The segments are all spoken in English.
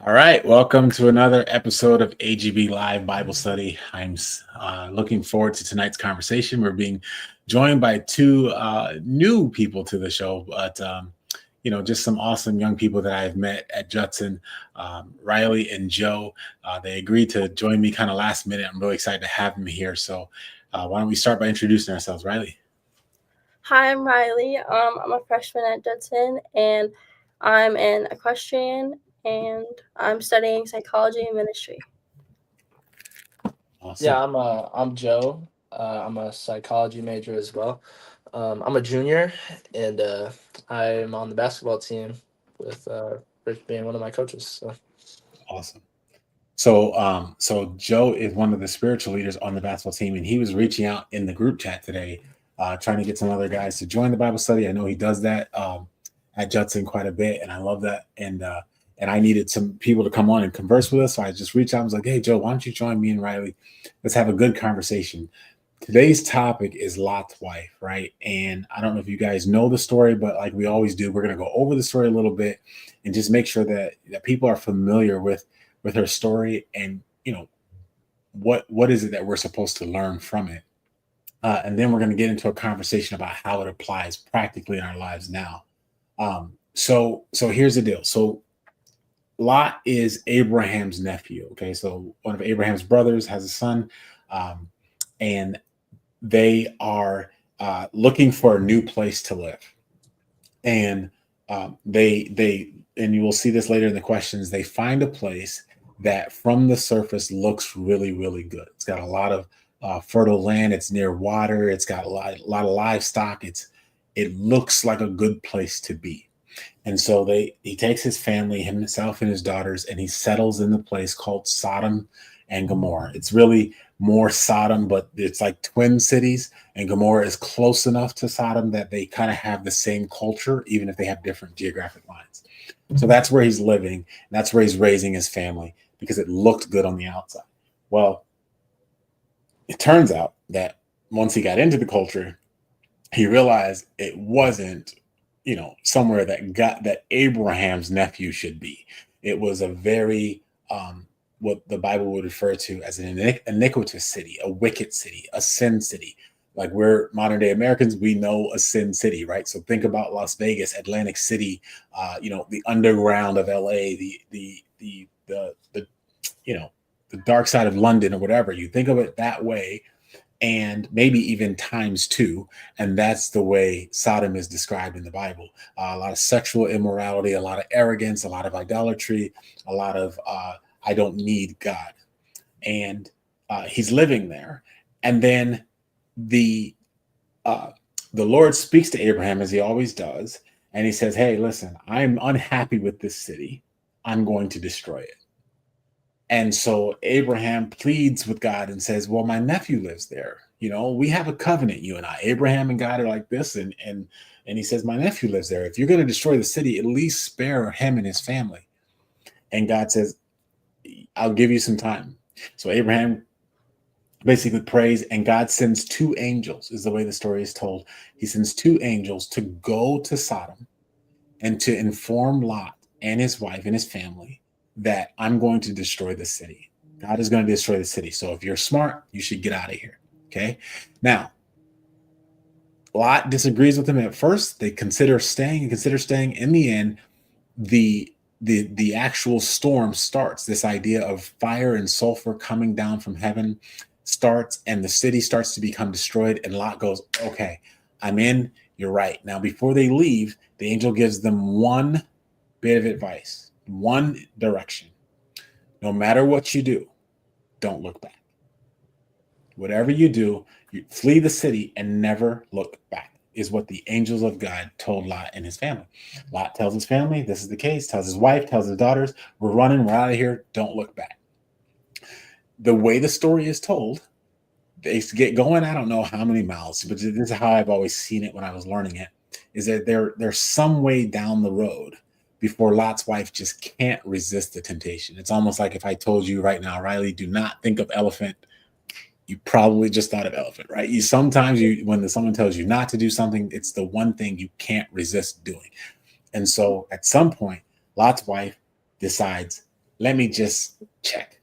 All right, welcome to another episode of AGB Bible Study. I'm looking forward to tonight's conversation. We're being joined by two new people to the show, but just some awesome young people that I've met at Judson, Riley and Joe. They agreed to join me kind of last minute. I'm really excited to have them here. So why don't we start by introducing ourselves, Riley? Hi, I'm Riley. I'm a freshman at Judson, and I'm an equestrian, and I'm studying psychology and ministry. Awesome. Yeah, I'm Joe. I'm a psychology major as well. I'm a junior, and I'm on the basketball team with Rich being one of my coaches. So. Awesome. So Joe is one of the spiritual leaders on the basketball team, and he was reaching out in the group chat today, trying to get some other guys to join the Bible study. I know he does that at Judson quite a bit, and I love that. And I needed some people to come on and converse with us, so I just reached out. I was like, "Hey, Joe, why don't you join me and Riley? Let's have a good conversation." Today's topic is Lot's wife, right? And I don't know if you guys know the story, but like we always do, we're going to go over the story a little bit and just make sure that people are familiar with her story and what is it that we're supposed to learn from it, and then we're going to get into a conversation about how it applies practically in our lives now. So here's the deal. So Lot is Abraham's nephew. Okay, so one of Abraham's brothers has a son, and they are looking for a new place to live, and they and you will see this later in the questions. They find a place that from the surface looks really, really good. It's got a lot of fertile land. It's near water. It's got a lot of livestock. It looks like a good place to be. And so he takes his family, himself and his daughters, and he settles in the place called Sodom and Gomorrah. It's really more Sodom, but it's like twin cities, and Gomorrah is close enough to Sodom that they kind of have the same culture, even if they have different geographic lines. So that's where he's living. That's where he's raising his family because it looked good on the outside. Well, it turns out that once he got into the culture, he realized it wasn't, somewhere that Abraham's nephew should be. It was a very what the Bible would refer to as an iniquitous city, a wicked city, a sin city. Like we're modern day Americans, we know a sin city, right? So think about Las Vegas, Atlantic City, the underground of LA, the the dark side of London or whatever. You think of it that way, and maybe even times two. And that's the way Sodom is described in the Bible. A lot of sexual immorality, a lot of arrogance, a lot of idolatry, a lot of I don't need God. And he's living there. And then the the Lord speaks to Abraham as he always does, and he says, "Hey, listen, I'm unhappy with this city. I'm going to destroy it." And so Abraham pleads with God and says, "Well, my nephew lives there. We have a covenant, you and I. Abraham and God are like this." And he says, "My nephew lives there. If you're going to destroy the city, at least spare him and his family." And God says, "I'll give you some time." So Abraham basically prays, and God sends two angels, is the way the story is told. He sends two angels to go to Sodom and to inform Lot and his wife and his family that I'm going to destroy the city. God is going to destroy the city. So if you're smart, you should get out of here. Okay. Now, Lot disagrees with him at first. They consider staying. In the end, the actual storm starts. This idea of fire and sulfur coming down from heaven starts, and the city starts to become destroyed. And Lot goes, "Okay, I'm in. You're right." Now, before they leave, the angel gives them one bit of advice, one direction. No matter what you do, don't look back. Whatever you do, you flee the city and never look back, is what the angels of God told Lot and his family. Lot tells his family this is the case, tells his wife, tells his daughters, "We're running, we're out of here, don't look back." The way the story is told, they get going, I don't know how many miles, but this is how I've always seen it when I was learning it, is that they're some way down the road before Lot's wife just can't resist the temptation. It's almost like if I told you right now, "Riley, do not think of elephant," you probably just thought of elephant, right? When someone tells you not to do something, it's the one thing you can't resist doing. And so at some point, Lot's wife decides, let me just check.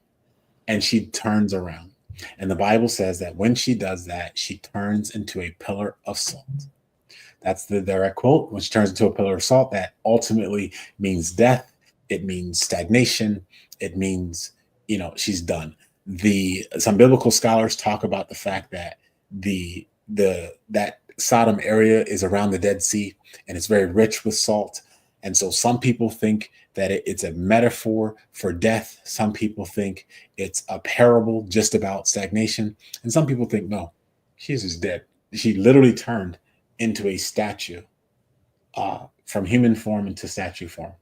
And she turns around. And the Bible says that when she does that, she turns into a pillar of salt. That's the direct quote. When she turns into a pillar of salt, that ultimately means death. It means stagnation. It means, she's done. Some biblical scholars talk about the fact that that Sodom area is around the Dead Sea and it's very rich with salt. And so some people think that it's a metaphor for death. Some people think it's a parable just about stagnation. And some people think, no, she's just dead. She literally turned into a statue, from human form into statue form.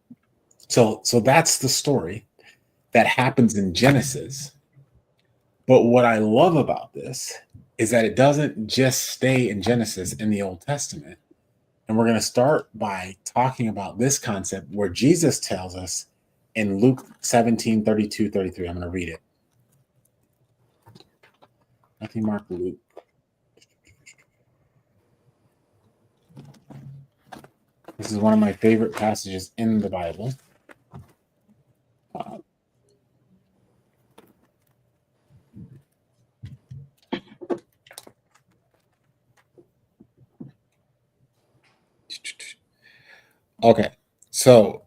So that's the story that happens in Genesis. But what I love about this is that it doesn't just stay in Genesis in the Old Testament. And we're going to start by talking about this concept where Jesus tells us in Luke 17, 32, 33. I'm going to read it. Matthew, Mark, Luke. This is one of my favorite passages in the Bible. Okay, so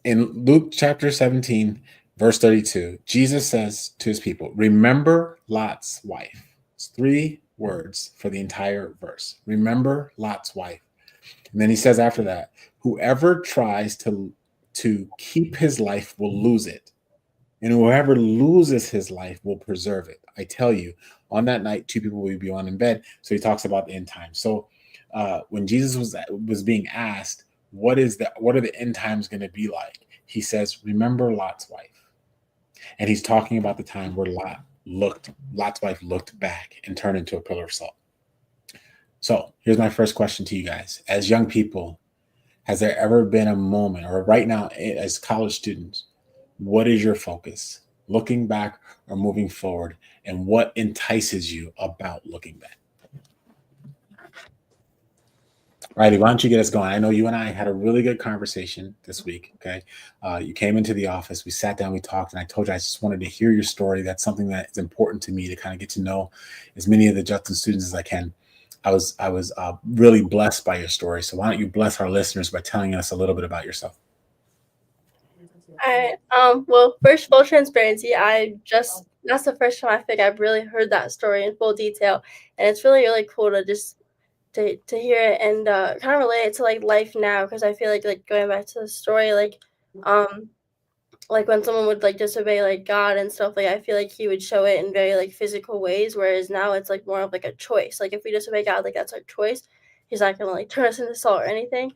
in Luke chapter 17, verse 32, Jesus says to his people, remember Lot's wife. It's 3 words for the entire verse. Remember Lot's wife. And then he says after that, whoever tries to keep his life will lose it. And whoever loses his life will preserve it. I tell you, on that night, 2 people will be on in bed. So he talks about the end times. So when Jesus was being asked, what are the end times going to be like? He says, remember Lot's wife. And he's talking about the time where Lot's wife looked back and turned into a pillar of salt. So here's my first question to you guys. As young people, has there ever been a moment, or right now as college students, what is your focus? Looking back or moving forward? And what entices you about looking back? Riley, why don't you get us going? I know you and I had a really good conversation this week, okay? You came into the office, we sat down, we talked, and I told you I just wanted to hear your story. That's something that is important to me, to kind of get to know as many of the Judson students as I can. I was really blessed by your story. So why don't you bless our listeners by telling us a little bit about yourself? All right. Well, first, full transparency. That's the first time I think I've really heard that story in full detail, and it's really, really cool to just to hear it and kind of relate it to like life now, because I feel like going back to the story, like when someone would like disobey like God and stuff, like I feel like he would show it in very like physical ways, whereas now it's like more of like a choice. Like if we disobey God, like that's our choice. He's not gonna like turn us into salt or anything.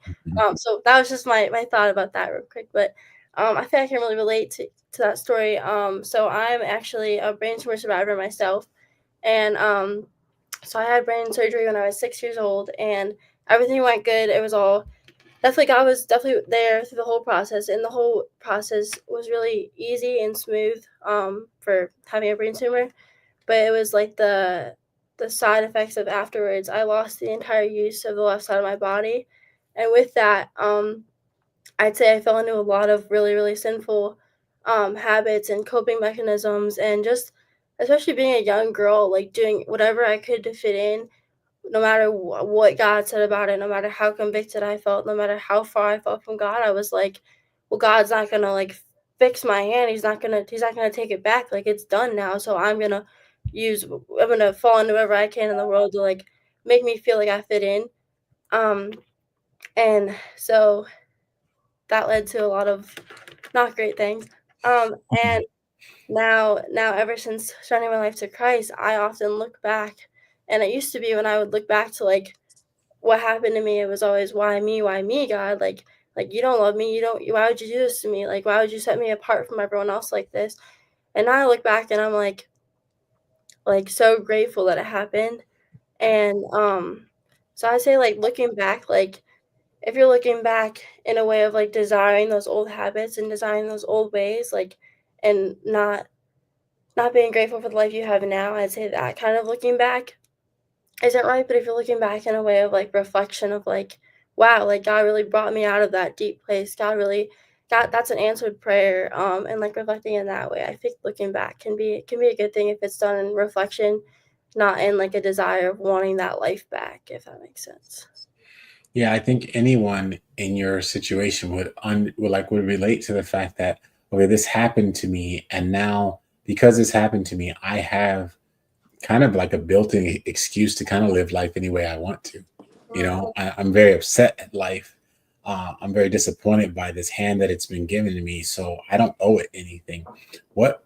So that was just my thought about that real quick. But I think I can really relate to that story. So I'm actually a brain tumor survivor myself, and so I had brain surgery when I was 6 years old, and everything went good. It was all definitely, God was definitely there through the whole process, and the whole process was really easy and smooth for having a brain tumor. But it was like the side effects of afterwards. I lost the entire use of the left side of my body, and with that, I'd say I fell into a lot of really, really sinful habits and coping mechanisms, and just especially being a young girl, like doing whatever I could to fit in, no matter what God said about it, no matter how convicted I felt, no matter how far I felt from God. I was like, well, God's not gonna like fix my hand. He's not gonna take it back. Like it's done now. So I'm gonna fall into whatever I can in the world to like make me feel like I fit in. Um, and so that led to a lot of not great things. And now ever since starting my life to Christ, I often look back, and it used to be when I would look back to like what happened to me, it was always, why me, God? Like you don't love me. Why would you do this to me? Like, why would you set me apart from everyone else like this? And now I look back and I'm like so grateful that it happened. And so I say, like, looking back, like if you're looking back in a way of like desiring those old habits and desiring those old ways, like, and not being grateful for the life you have now, I'd say that kind of looking back isn't right. But if you're looking back in a way of like reflection of like, wow, like God really brought me out of that deep place. God really that's an answered prayer, and, like, reflecting in that way, I think looking back can be a good thing if it's done in reflection, not in, like, a desire of wanting that life back, if that makes sense. Yeah, I think anyone in your situation would relate to the fact that, okay, this happened to me, and now because this happened to me, I have kind of like a built-in excuse to kind of live life any way I want to. Mhm. I'm very upset at life. I'm very disappointed by this hand that it's been given to me, so I don't owe it anything. What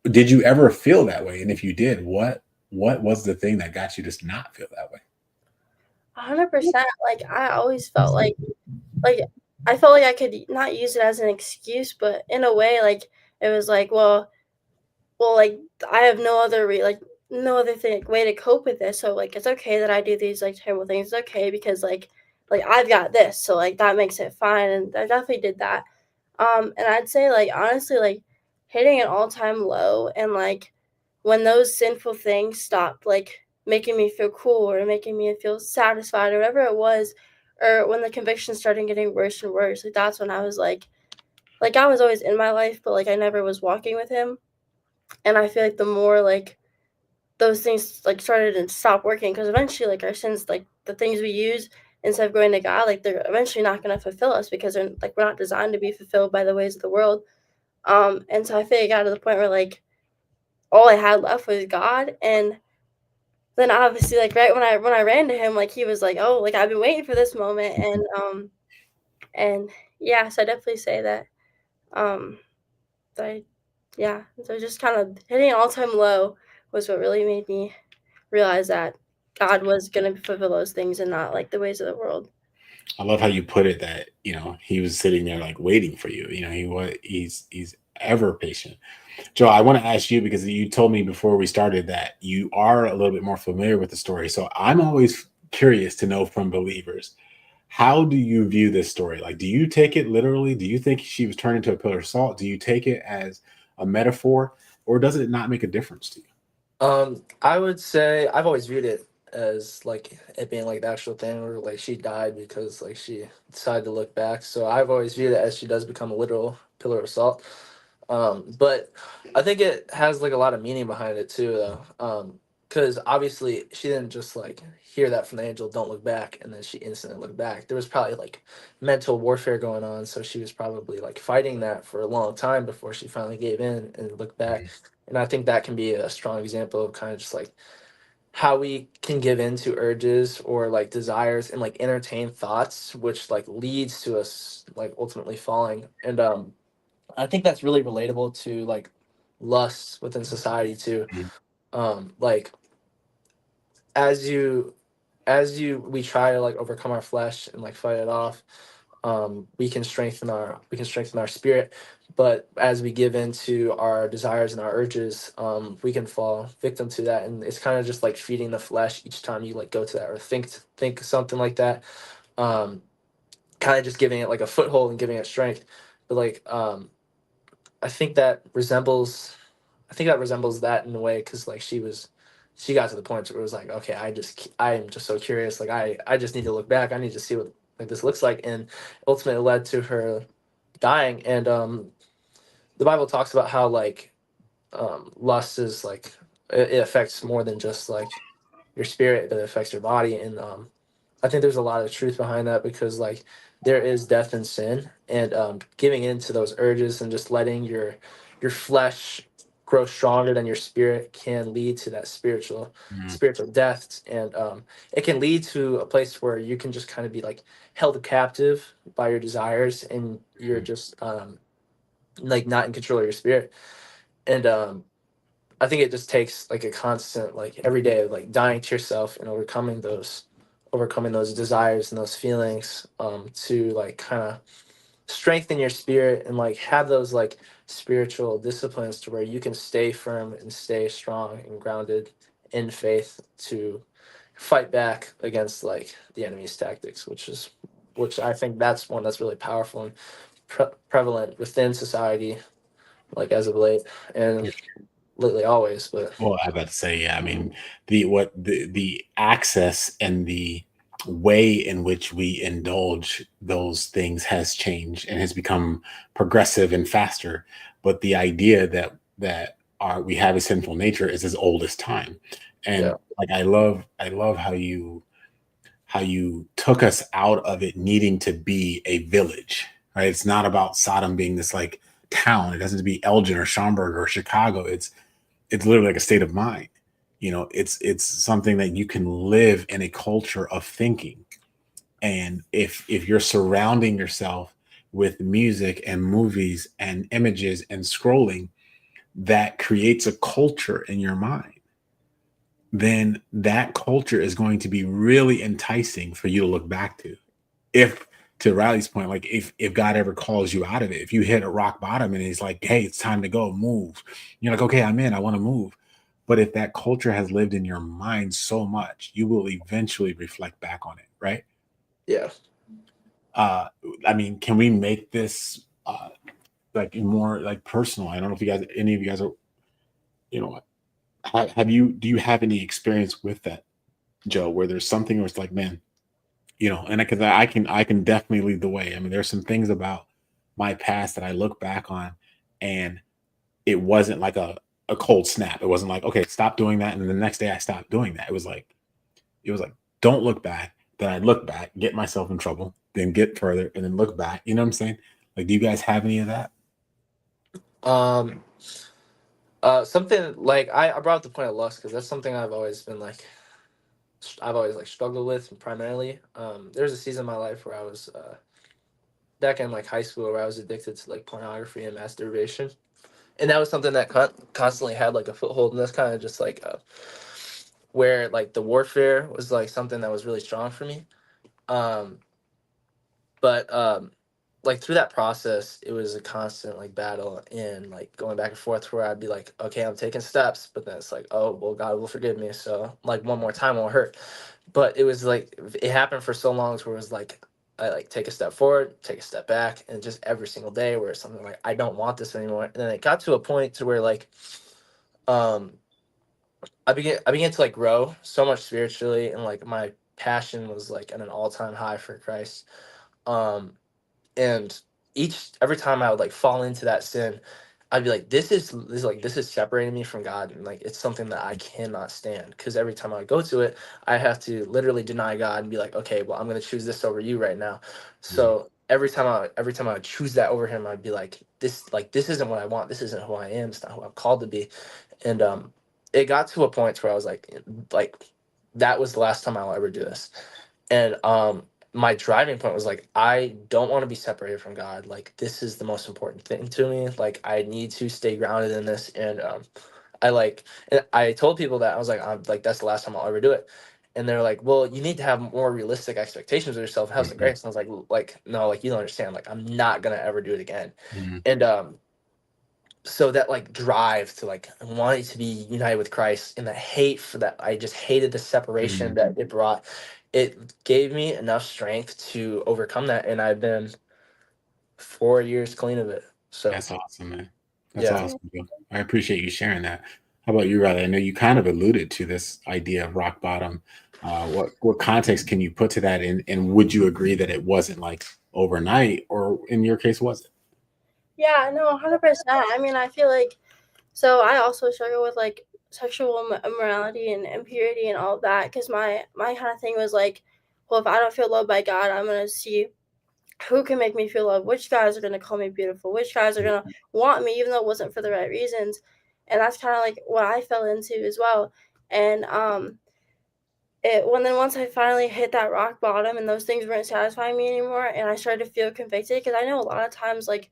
did you ever feel that way? And if you did, what was the thing that got you to not feel that way? 100%, like, I always felt like, I felt like I could not use it as an excuse, but in a way, like, it was like, like, I have no other no other thing way to cope with this, so, like, it's okay that I do these, like, terrible things, it's okay because, like, I've got this, so, like, that makes it fine, and I definitely did that. And I'd say, like, honestly, like, hitting an all-time low and, like, when those sinful things stopped, like, making me feel cool or making me feel satisfied or whatever it was, or when the conviction started getting worse and worse, like, that's when I was like, God was always in my life, but, like, I never was walking with him, and I feel like the more, like, those things, like, started to stop working because eventually, like, our sins, like, the things we use instead of going to God, like, they're eventually not gonna fulfill us because they're like, we're not designed to be fulfilled by the ways of the world. And so I think it got to the point where, like, all I had left was God, and then obviously, like, right when I ran to him, like, he was like, "Oh, like, I've been waiting for this moment," and yeah, so I definitely say that, um, that I yeah, so just kind of hitting an all-time low was what really made me realize that God was gonna fulfill those things and not, like, the ways of the world. I love how you put it that, he was sitting there like waiting for you. He's ever patient. Joe, I want to ask you because you told me before we started that you are a little bit more familiar with the story. So I'm always curious to know from believers, how do you view this story? Like, do you take it literally? Do you think she was turned into a pillar of salt? Do you take it as a metaphor, or does it not make a difference to you? I would say I've always viewed it as like it being like the actual thing where like she died because like she decided to look back. So I've always viewed it as she does become a literal pillar of salt. But I think it has like a lot of meaning behind it too, though. Because obviously she didn't just like hear that from the angel, "Don't look back," and then she instantly looked back. There was probably like mental warfare going on, so she was probably like fighting that for a long time before she finally gave in and looked back. And I think that can be a strong example of kind of just like how we can give in to urges or like desires and like entertain thoughts, which like leads to us like ultimately falling. And I think that's really relatable to like lusts within society too. Mhm. Like as you we try to like overcome our flesh and like fight it off, we can strengthen our spirit. But as we give in to our desires and our urges, we can fall victim to that. And it's kind of just like feeding the flesh each time you like go to that or think something like that. Um, Kind of just giving it like a foothold and giving it strength. But like I think that resembles I think that resembles that in a way because like she got to the point where it was like, okay, I am just so curious, like I just need to look back, I need to see what like this looks like. And ultimately it led to her dying. And the Bible talks about how like lust is like it affects more than just like your spirit, but it affects your body. And I think there's a lot of truth behind that because like there is death in sin, and giving into those urges and just letting your flesh grow stronger than your spirit can lead to that Mhm. spiritual death. And it can lead to a place where you can just kind of be like held captive by your desires, and you're just like not in control of your spirit. And I think it just takes like a constant, like every day, like dying to yourself and overcoming those desires and those feelings, to like kind of strengthen your spirit and like have those like spiritual disciplines to where you can stay firm and stay strong and grounded in faith to fight back against like the enemy's tactics, which I think that's one that's really powerful and prevalent within society, like as of late and lately always. But Well, I about to say, yeah. I mean, the access and the way in which we indulge those things has changed and has become progressive and faster. But the idea that we have a sinful nature is as old as time. And Yeah. like I love how you took us out of it needing to be a village, right? It's not about Sodom being this like town. It doesn't have to be Elgin or Schaumburg or Chicago. It's literally like a state of mind. It's something that you can live in a culture of thinking. And if you're surrounding yourself with music and movies and images and scrolling that creates a culture in your mind, then that culture is going to be really enticing for you to look back to. If, to Riley's point, like if God ever calls you out of it, if you hit a rock bottom and he's like, hey, it's time to go, move. You're like, okay, I'm in, I want to move. But if that culture has lived in your mind so much, you will eventually reflect back on it, right? Yeah. uh I mean, can we make this like more like personal? I don't know if you guys, any of you guys are, you know, have you, do you have any experience with that, Joe, where there's something where it's like, man, and because I can definitely lead the way. I mean, there's some things about my past that I look back on, and it wasn't like a cold snap. It wasn't like, okay, stop doing that, and then the next day I stopped doing that. It was like, don't look back. Then I look back, get myself in trouble, then get further, and then look back. You know what I'm saying? Like, do you guys have any of that? Um. Something like I brought up the point of lust because that's something I've always been like I've always like struggled with primarily. There's a season in my life where I was back in like high school where I was addicted to like pornography and masturbation, and that was something that constantly had like a foothold, and that's kind of just like where like the warfare was like something that was really strong for me. Um, but like through that process it was a constant like battle and like going back and forth where I'd be like, okay, I'm taking steps, but then it's like, oh well, God will forgive me, so like one more time won't hurt. But it was like it happened for so long where it was like I like take a step forward, take a step back, and just every single day where it's something like I don't want this anymore. And then it got to a point to where like um I began to like grow so much spiritually, and like my passion was like at an all-time high for Christ. um and every time I would like fall into that sin, I'd be like, this is separating me from God, and like it's something that I cannot stand. Because every time I go to it, I have to literally deny God and be like, okay, well, I'm gonna choose this over you right now. Mhm. So every time I would choose that over Him, I'd be like this isn't what I want. This isn't who I am. It's not who I'm called to be. And it got to a point where I was like that was the last time I'll ever do this. And my driving point was like, I don't want to be separated from God. Like this is the most important thing to me. Like I need to stay grounded in this. And and I told people that I was like, I'm like, that's the last time I'll ever do it. And they're like, well, you need to have more realistic expectations of yourself. Have some Mhm. grace. And I was like, no, like you don't understand. Like I'm not gonna ever do it again. Mhm. And so that like drive to like wanting to be united with Christ, and the hate for that, I just hated the separation Mhm. that it brought. It gave me enough strength to overcome that, and I've been 4 years clean of it. So That's awesome, man. That's yeah. awesome, Joe. I appreciate you sharing that. How about you, Riley? I know you kind of alluded to this idea of rock bottom. What context can you put to that? And would you agree that it wasn't like overnight, or in your case, was it? Yeah, no, 100%. I mean, I feel like, so I also struggle with like sexual immorality and impurity and all of that, because my kind of thing was like, well, if I don't feel loved by God, I'm gonna see who can make me feel loved, which guys are gonna call me beautiful, which guys are gonna want me, even though it wasn't for the right reasons. And that's kind of like what I fell into as well. And once I finally hit that rock bottom and those things weren't satisfying me anymore, and I started to feel convicted, because I know a lot of times like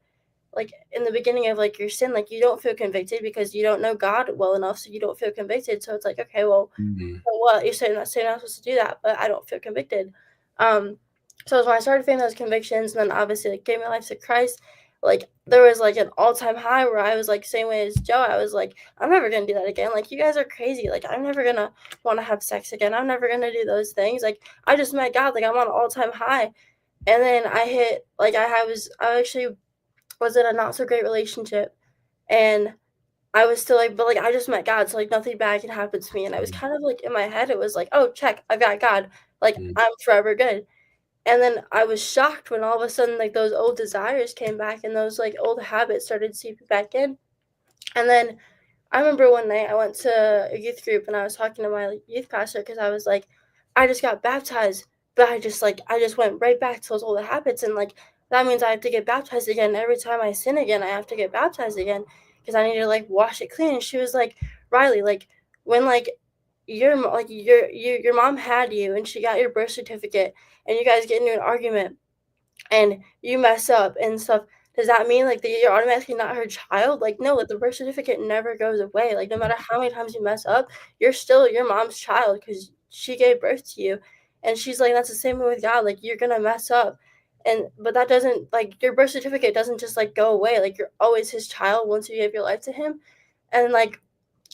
in the beginning of like your sin, like you don't feel convicted because you don't know God well enough, so you don't feel convicted. So it's like, okay, well, Mhm. so what? You're saying I'm not supposed to do that, but I don't feel convicted. Um, so when I started feeling those convictions, and then obviously like gave my life to Christ, like there was like an all-time high where I was like same way as Joe. I was like, I'm never gonna do that again. Like you guys are crazy. Like I'm never gonna want to have sex again. I'm never gonna do those things. Like I just met God. Like I'm on an all-time high. And then I hit like I actually was in a not so great relationship, and I was still like, but like I just met God, so like nothing bad can happen to me. And I was Mhm. kind of like in my head, it was like, oh, check, I've got God. Like, Mm. I'm forever good. And then I was shocked when all of a sudden, like, those old desires came back and those, like, old habits started seeping back in. And then I remember one night I went to a youth group and I was talking to my like, youth pastor because I was like, I just got baptized, but I just went right back to those old habits, and like that means I have to get baptized again. Every time I sin again, I have to get baptized again because I need to like wash it clean. And she was like, Riley, like when like your mom had you and she got your birth certificate and you guys get into an argument and you mess up and stuff, does that mean like that you're automatically not her child? Like, no, like the birth certificate never goes away. Like, no matter how many times you mess up, you're still your mom's child because she gave birth to you. And she's like, that's the same way with God. Like, you're gonna mess up. And but that doesn't like your birth certificate doesn't just like go away. Like you're always his child once you give your life to him. And like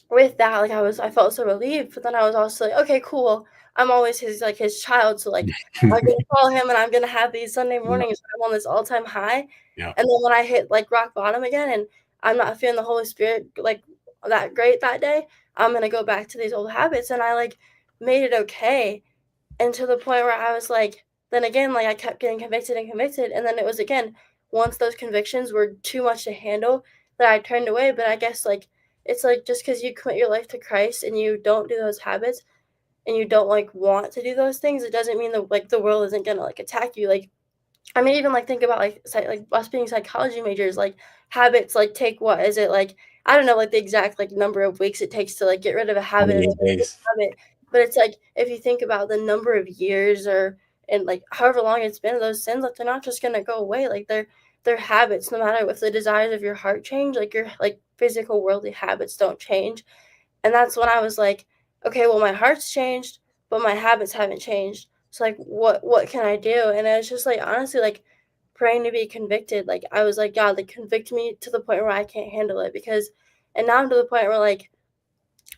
with that, like I felt so relieved, but then I was also like, okay, cool. I'm always his child, so like I'm gonna call him and I'm gonna have these Sunday Yeah. mornings where I'm on this all time high. Yeah. And then when I hit like rock bottom again and I'm not feeling the Holy Spirit like that great that day, I'm gonna go back to these old habits. And I like made it okay. And to the point where I was like, then again, like I kept getting convicted and convicted. And then it was again, once those convictions were too much to handle, that I turned away. But I guess like it's like just because you commit your life to Christ and you don't do those habits and you don't like want to do those things, it doesn't mean that like the world isn't gonna like attack you. Like I mean, even like think about like like us being psychology majors, like habits like take what is it like I don't know like the exact like number of weeks it takes to like get rid of a habit and 28 make a good days. habit, but it's like if you think about the number of years or and like however long it's been, those sins like they're not just gonna go away. Like they're habits. No matter if the desires of your heart change, like your like physical worldly habits don't change. And that's when I was like, okay, well, my heart's changed, but my habits haven't changed. So like, what can I do? And I was just like, honestly, like praying to be convicted. Like I was like, God, like convict me to the point where I can't handle it because, and now I'm to the point where like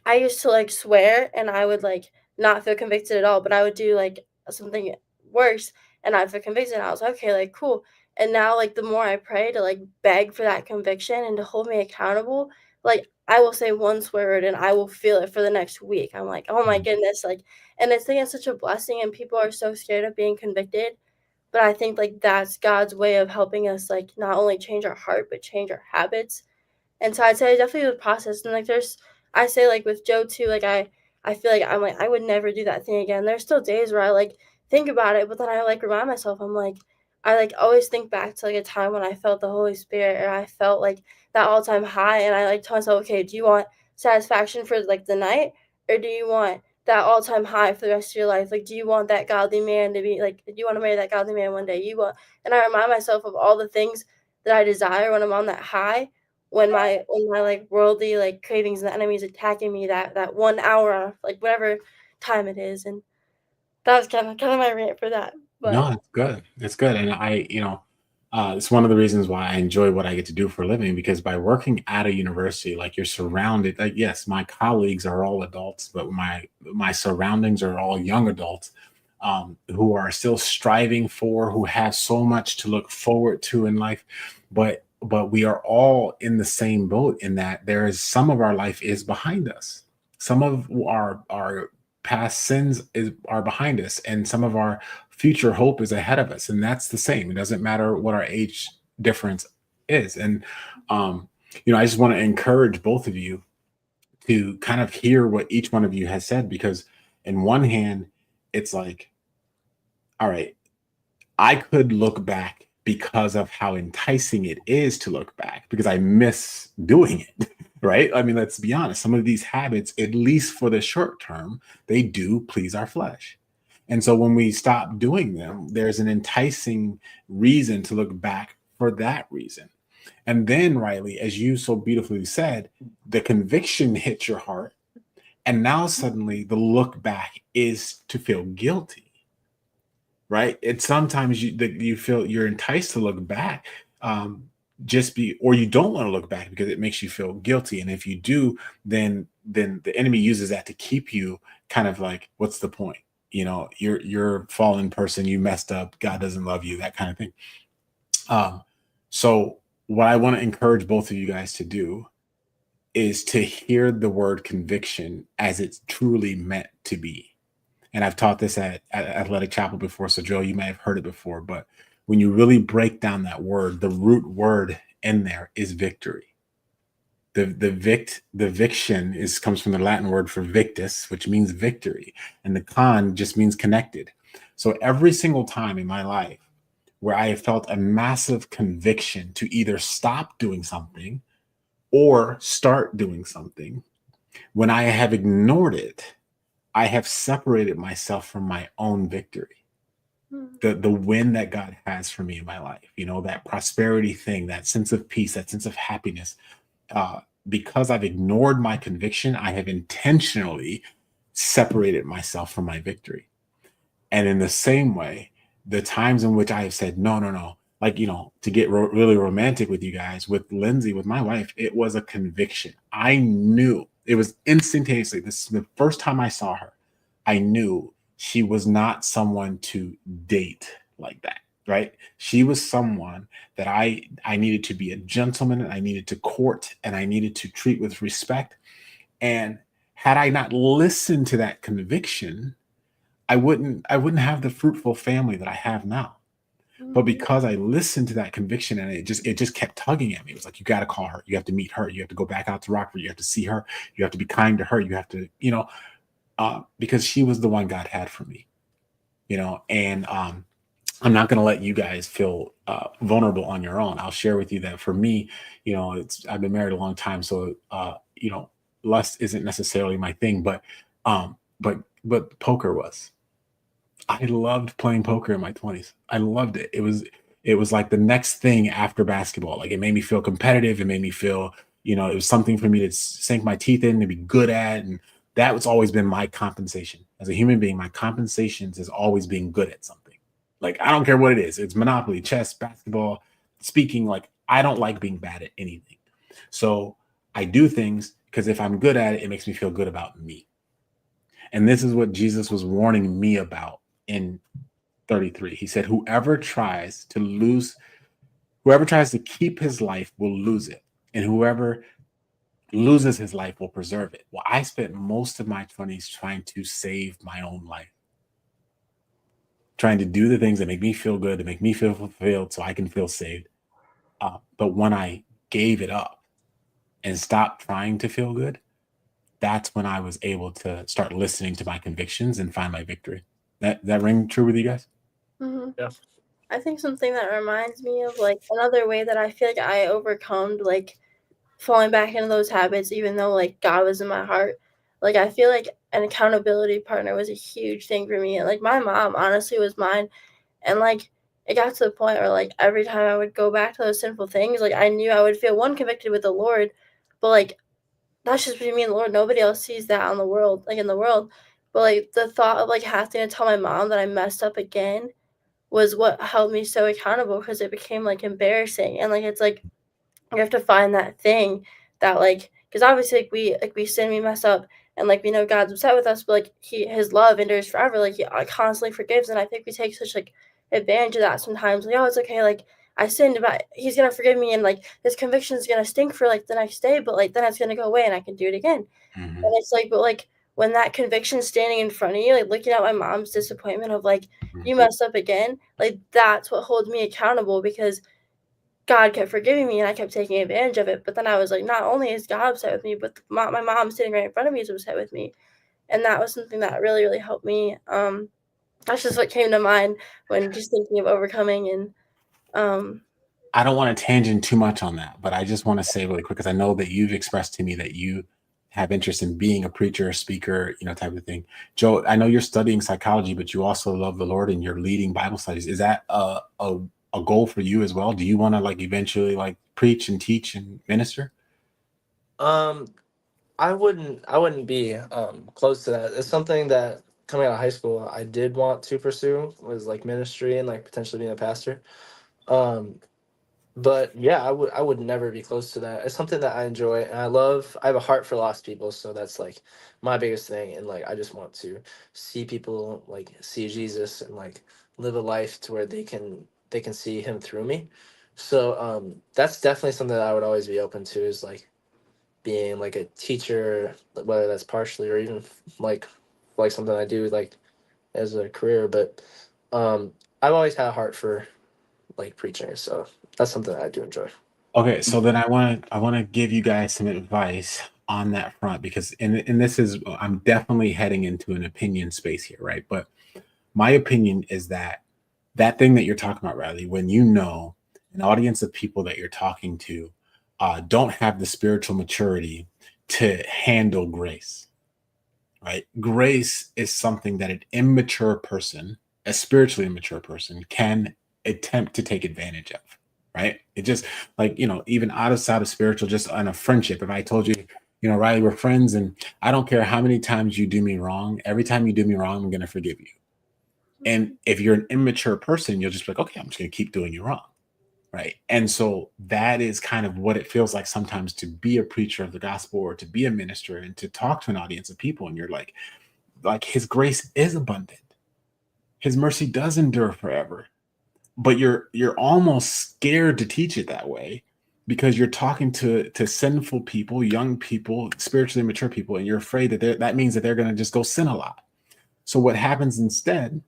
I used to like swear and I would like not feel convicted at all, but I would do like something worse and I'd feel convicted. And I was like, okay, like cool. And now like the more I pray to like beg for that conviction and to hold me accountable, like I will say one swear word and I will feel it for the next week. I'm like, oh my Mm. goodness, like, and I think it's such a blessing and people are so scared of being convicted. But I think like that's God's way of helping us like not only change our heart but change our habits. And so I'd say definitely the process. And like there's I say like with Joe too, like I feel like I'm like I would never do that thing again. There's still days where I like think about it, but then I like remind myself, I'm like I like always think back to like a time when I felt the Holy Spirit or I felt like that all time high and I like tell myself, okay, do you want satisfaction for like the night or do you want that all time high for the rest of your life? Like do you want that godly man to be like do you want to marry that godly man one day? You want and I remind myself of all the things that I desire when I'm on that high when my, like, worldly, like, cravings and the enemy is attacking me that 1 hour, like, whatever time it is, and that was kinda my rant for that, but No, it's good. It's good. And it's one of the reasons why I enjoy what I get to do for a living because by working at a university, like you're surrounded, like, yes, my colleagues are all adults, but my surroundings are all young adults who are still striving for, who have so much to look forward to in life. But we are all in the same boat in that there is some of our life is behind us. Some of our past sins are behind us, and some of our future hope is ahead of us, and that's the same. It doesn't matter what our age difference is. And um I just want to encourage both of you to kind of hear what each one of you has said, because in one hand it's like, all right, I could look back because of how enticing it is to look back because I miss doing it. Right? I mean, let's be honest. Some of these habits, at least for the short term, they do please our flesh. And so when we stop doing them, there's an enticing reason to look back for that reason. And then, Riley, as you so beautifully said, the conviction hits your heart. And now suddenly the look back is to feel guilty, right? It's sometimes you feel you're enticed to look back, um, or you don't want to look back because it makes you feel guilty. And if you do, then the enemy uses that to keep you kind of like, what's the point? You're a fallen person, you messed up, God doesn't love you, that kind of thing. So what I want to encourage both of you guys to do is to hear the word conviction as it's truly meant to be. And I've taught this at Athletic Chapel before. So, Joe, you may have heard it before. But when you really break down that word, the root word in there is victory. The viction is comes from the Latin word for victus, which means victory, and the con just means connected. So every single time in my life where I have felt a massive conviction to either stop doing something or start doing something, when I have ignored it, I have separated myself from my own victory. Mhm. The win that God has for me in my life, that prosperity thing, that sense of peace, that sense of happiness. Uh, because I've ignored my conviction, I have intentionally separated myself from my victory. And in the same way, the times in which I have said, no, no, no, like, to get really romantic with you guys, with Lindsay, with my wife, it was a conviction. I knew it was instantaneously. This is the first time I saw her. I knew she was not someone to date like that. Right. She was someone that I needed to be a gentleman, and I needed to court, and I needed to treat with respect. And had I not listened to that conviction, I wouldn't have the fruitful family that I have now. But Mhm. because I listened to that conviction, and it just kept tugging at me. It was like, you got to call her. You have to meet her. You have to go back out to Rockford. You have to see her. You have to be kind to her. You have to, because she was the one God had for me, and I'm not going to let you guys feel vulnerable on your own. I'll share with you that for me, I've been married a long time. So, lust isn't necessarily my thing, but poker was. I loved playing poker in my 20s. I loved it. It was like the next thing after basketball. Like, it made me feel competitive. It made me feel, it was something for me to sink my teeth in, to be good at. And that was always been my compensation. As a human being, my compensations is always being good at something. Like, I don't care what it is. It's Monopoly, chess, basketball, speaking. Like, I don't like being bad at anything. So I do things because if I'm good at it, it makes me feel good about me. And this is what Jesus was warning me about in 33. He said, whoever tries to keep his life will lose it. And whoever loses his life will preserve it. Well, I spent most of my 20s trying to save my own life, trying to do the things that make me feel good, to make me feel fulfilled so I can feel saved. But when I gave it up and stopped trying to feel good, that's when I was able to start listening to my convictions and find my victory. That ring true with you guys? Mhm. Yeah. I think something that reminds me of like another way that I feel like I overcome like falling back into those habits, even though like God was in my heart. Like I feel like an accountability partner was a huge thing for me. And like my mom honestly was mine. And like it got to the point where like every time I would go back to those sinful things, like I knew I would feel one convicted with the Lord, but like that's just between me and the Lord. Nobody else sees that on the world, like in the world. But like the thought of like having to tell my mom that I messed up again was what held me so accountable because it became like embarrassing. And like it's like you have to find that thing that like because obviously like we sin, we mess up, and like we know God's upset with us, but like his love endures forever. Like he constantly forgives, and I think we take such like advantage of that sometimes. Like, oh, it's okay, like I sinned, but he's gonna forgive me, and like this conviction is gonna stink for like the next day, but like then it's gonna go away and I can do it again. And Mhm, it's like, but like when that conviction's standing in front of you, like looking at my mom's disappointment of like mhm. you messed up again, like that's what holds me accountable because God kept forgiving me and I kept taking advantage of it. But then I was like, not only is God upset with me, but my mom sitting right in front of me is upset with me. And that was something that really, really helped me. That's just what came to mind when just thinking of overcoming and um, I don't want to tangent too much on that, but I just want to say really quick, because I know that you've expressed to me that you have interest in being a preacher, a speaker, type of thing. Joe, I know you're studying psychology, but you also love the Lord and you're leading Bible studies. Is that a goal for you as well? Do you want to like eventually like preach and teach and minister? Um, I wouldn't be close to that. It's something that coming out of high school I did want to pursue was like ministry and like potentially being a pastor. Um, but yeah, I would never be close to that. It's something that I enjoy and I love. I have a heart for lost people, so that's like my biggest thing. And like I just want to see people like see Jesus and like live a life to where they can see him through me. So that's definitely something that I would always be open to is like being like a teacher, whether that's partially or even like something I do like as a career, but I've always had a heart for like preaching, so that's something that I do enjoy. Okay, so then I want to give you guys some advice on that front because and this is I'm definitely heading into an opinion space here, right? But my opinion is that that thing that you're talking about, Riley, when you know an audience of people that you're talking to don't have the spiritual maturity to handle grace, right? Grace is something that an immature person, a spiritually immature person, can attempt to take advantage of, right? It just like, even outside of spiritual, just on a friendship. If I told you, Riley, we're friends and I don't care how many times you do me wrong, every time you do me wrong, I'm going to forgive you. And if you're an immature person, you'll just be like, okay, I'm just going to keep doing you wrong. Right. And so that is kind of what it feels like sometimes to be a preacher of the gospel or to be a minister and to talk to an audience of people. And you're like his grace is abundant. His mercy does endure forever. But you're almost scared to teach it that way because you're talking to sinful people, young people, spiritually mature people, and you're afraid that that means that they're going to just go sin a lot. So what happens instead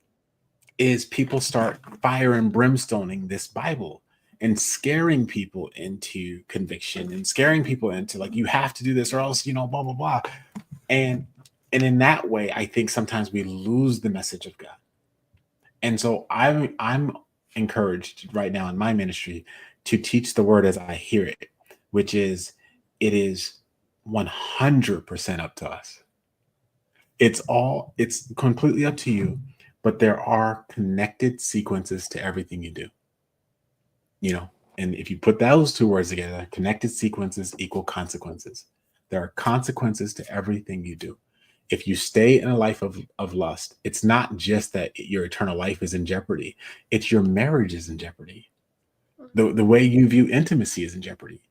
is people start fire and brimstoning this Bible and scaring people into conviction and scaring people into like, you have to do this or else, blah, blah, blah. And in that way, I think sometimes we lose the message of God. And so I'm encouraged right now in my ministry to teach the word as I hear it, which is it is 100% up to us. It's completely up to you, but there are connected sequences to everything you do. And if you put those two words together, connected sequences equal consequences. There are consequences to everything you do. If you stay in a life of lust, it's not just that your eternal life is in jeopardy, it's your marriage is in jeopardy. The way you view intimacy is in jeopardy.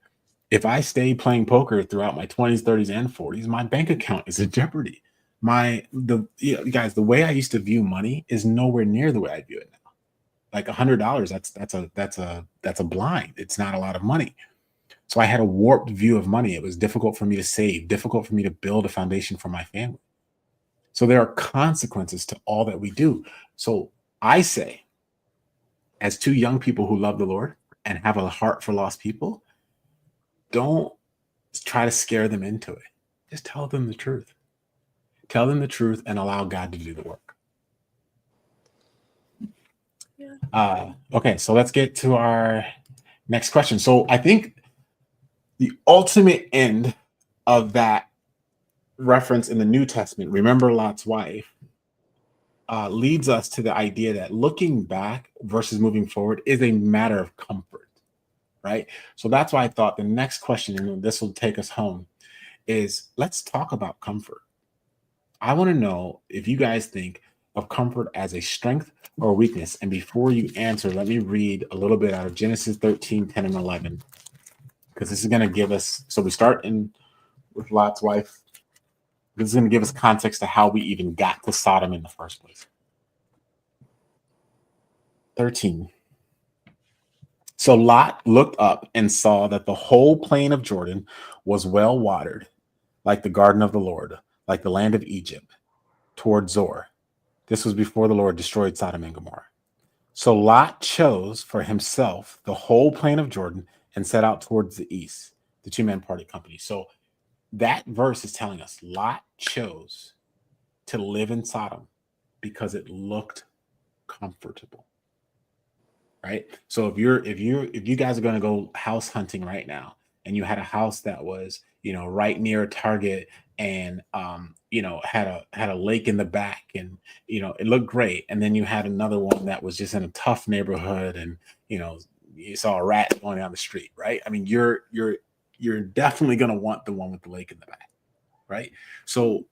If I stay playing poker throughout my 20s, 30s, and 40s, my bank account is in jeopardy. Guys, the way I used to view money is nowhere near the way I view it now. Like $100, that's a blind. It's not a lot of money. So I had a warped view of money. It was difficult for me to save, difficult for me to build a foundation for my family. So there are consequences to all that we do. So I say, as two young people who love the Lord and have a heart for lost people, don't try to scare them into it. Just tell them the truth. Tell them the truth and allow God to do the work. Okay, so let's get to our next question. So I think the ultimate end of that reference in the New Testament, remember Lot's wife, leads us to the idea that looking back versus moving forward is a matter of comfort, right? So that's why I thought the next question, and this will take us home, is let's talk about comfort. I want to know if you guys think of comfort as a strength or weakness. And before you answer, let me read a little bit out of Genesis 13, 10, and 11, because this is going to give us, so we start with Lot's wife. This is going to give us context to how we even got to Sodom in the first place. 13. So Lot looked up and saw that the whole plain of Jordan was well watered, like the garden of the Lord, like the land of Egypt, toward Zoar. This was before the Lord destroyed Sodom and Gomorrah. So Lot chose for himself the whole plain of Jordan and set out towards the east. The two-man party company. So that verse is telling us Lot chose to live in Sodom because it looked comfortable. Right. So if you guys are going to go house hunting right now and you had a house that was, right near a Target and had a lake in the back and it looked great, and then you had another one that was just in a tough neighborhood and you saw a rat going down the street, right? I mean, you're definitely going to want the one with the lake in the back, right? So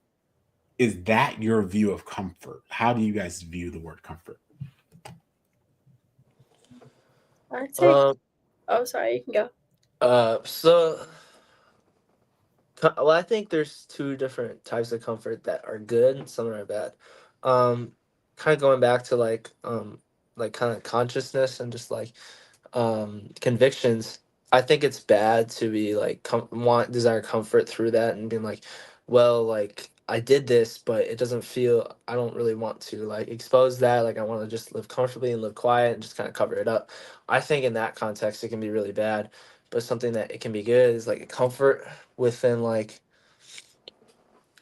is that your view of comfort? How do you guys view the word comfort? I'd say, oh, sorry, you can go. Well, I think there's two different types of comfort that are good and some are bad. Kind of going back to like kind of consciousness and just like convictions. I think it's bad to be like desire comfort through that and being like, well, like I did this, but it doesn't feel, I don't really want to like expose that. Like I want to just live comfortably and live quiet and just kind of cover it up. I think in that context, it can be really bad, but something that it can be good is like a comfort within like,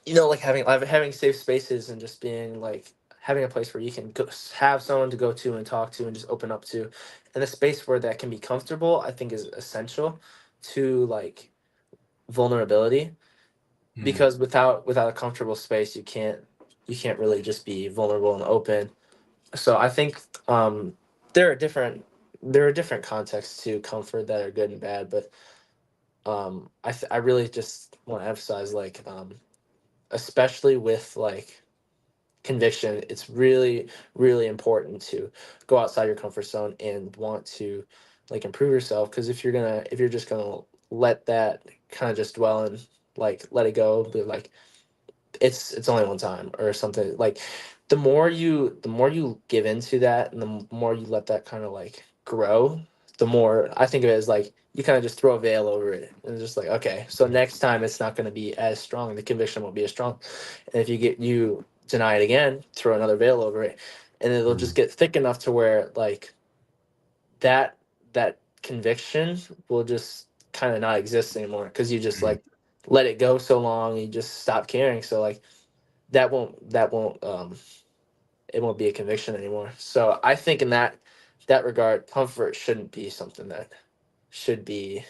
like having safe spaces and just being like having a place where you can go, have someone to go to and talk to and just open up to, and a space where that can be comfortable. I think is essential to like vulnerability, Mm. because without a comfortable space, you can't really just be vulnerable and open. So I think um, there are different contexts to comfort that are good and bad, but I really just want to emphasize like especially with like conviction, it's really really important to go outside your comfort zone and want to like improve yourself, because if you're just gonna let that kind of just dwell and like let it go, but like it's only one time or something, like the more you give into that and the more you let that kind of like grow, the more I think of it as like you kind of just throw a veil over it and it's just like, okay, so next time it's not going to be as strong, the conviction won't be as strong, and if you deny it again, throw another veil over it, and it'll just Mm. get thick enough to where like that conviction will just kind of not exist anymore, because you just Mm. like let it go so long, you just stop caring, so like that won't it won't be a conviction anymore. So I think in that regard, comfort shouldn't be something that should be